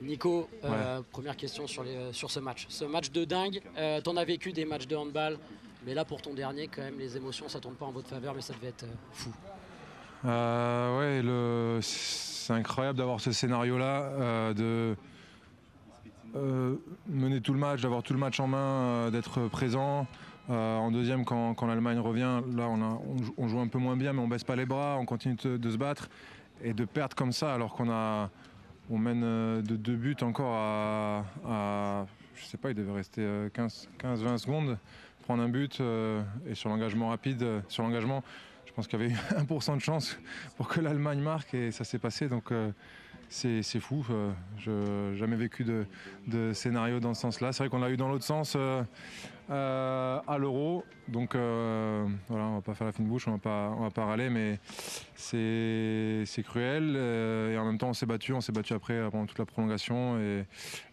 Nico, Ouais. première question sur ce match. Ce match de dingue, t'en as vécu des matchs de handball, mais là pour ton dernier, quand même, les émotions, ça tourne pas en votre faveur, mais ça devait être fou. Ouais, c'est incroyable d'avoir ce scénario-là, de mener tout le match, d'avoir tout le match en main, d'être présent. En deuxième, quand l'Allemagne revient, là on joue un peu moins bien, mais on baisse pas les bras, on continue de se battre. Et de perdre comme ça alors on mène de 2 buts encore je sais pas, il devait rester 15-20 secondes, prendre un but, et sur l'engagement rapide, sur l'engagement, je pense qu'il y avait eu 1% de chance pour que l'Allemagne marque et ça s'est passé. Donc c'est fou. Je n'ai jamais vécu de scénario dans ce sens-là. C'est vrai qu'on l'a eu dans l'autre sens à l'Euro. Donc voilà, on va pas faire la fine bouche, on va pas râler, mais c'est cruel. Et en même temps, on s'est battu après pendant toute la prolongation et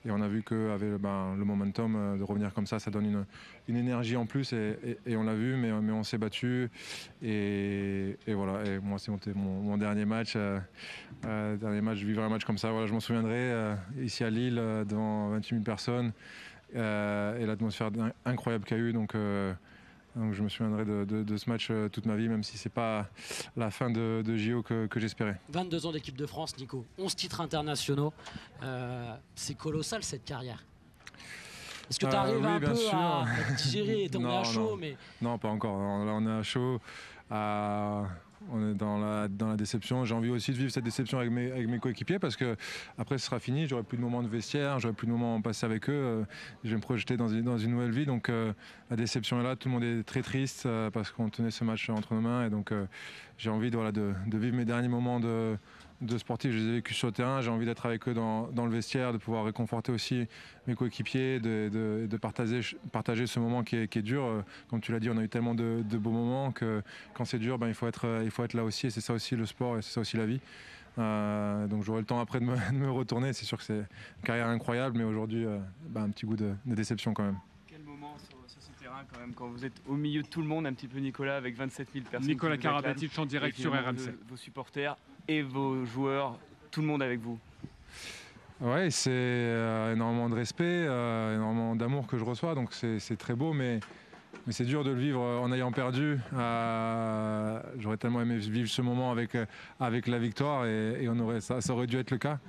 on a vu qu'avec le momentum de revenir comme ça donne une énergie en plus et on l'a vu, mais on s'est battu et voilà. Et moi, c'était mon dernier match. Vivre un match comme ça, voilà, je m'en souviendrai ici à Lille devant 28 000 personnes et l'atmosphère incroyable qu'il y a eu. Donc je me souviendrai de ce match toute ma vie, même si c'est pas la fin de JO que j'espérais. 22 ans d'équipe de France, Nico, 11 titres internationaux, c'est colossal cette carrière. Est-ce que tu arrives Oui, un bien peu sûr. à digérer? On est à Non, chaud, non. mais Non, pas encore. Là, on est à chaud. On est dans la déception. J'ai envie aussi de vivre cette déception avec mes coéquipiers parce que après ce sera fini. J'aurai plus de moments de vestiaire, j'aurai plus de moments passés avec eux. Je vais me projeter dans une nouvelle vie. Donc la déception est là. Tout le monde est très triste parce qu'on tenait ce match entre nos mains. Et donc j'ai envie de vivre mes derniers moments de sportifs. Je les ai vécus sur le terrain. J'ai envie d'être avec eux dans le vestiaire, de pouvoir réconforter aussi mes coéquipiers, de partager ce moment qui est dur. Comme tu l'as dit, on a eu tellement de beaux moments que quand c'est dur, il faut être là aussi. Et c'est ça aussi le sport et c'est ça aussi la vie. Donc j'aurai le temps après de me retourner. C'est sûr que c'est une carrière incroyable, mais aujourd'hui, un petit goût de déception quand même. Quel moment sur ce terrain quand même, quand vous êtes au milieu de tout le monde, un petit peu Nicolas, avec 27 000 personnes. Nicolas Karabatic en direct sur RMC. Vos supporters et vos joueurs, tout le monde avec vous. Ouais, c'est énormément de respect, énormément d'amour que je reçois, donc c'est très beau, mais c'est dur de le vivre en ayant perdu. J'aurais tellement aimé vivre ce moment avec la victoire et ça aurait dû être le cas.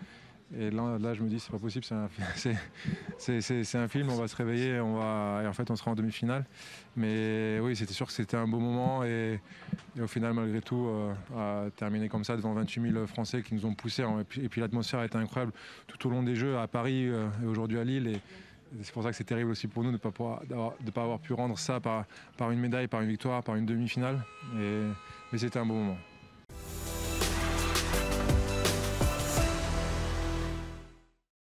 Et là je me dis c'est pas possible, c'est un film, on va se réveiller et en fait on sera en demi-finale. Mais oui, c'était sûr que c'était un beau moment et au final malgré tout terminer comme ça devant 28 000 Français qui nous ont poussés. Et puis l'atmosphère a été incroyable tout au long des Jeux à Paris et aujourd'hui à Lille. Et c'est pour ça que c'est terrible aussi pour nous de ne pas avoir pu rendre ça par une médaille, par une victoire, par une demi-finale. Mais c'était un beau moment.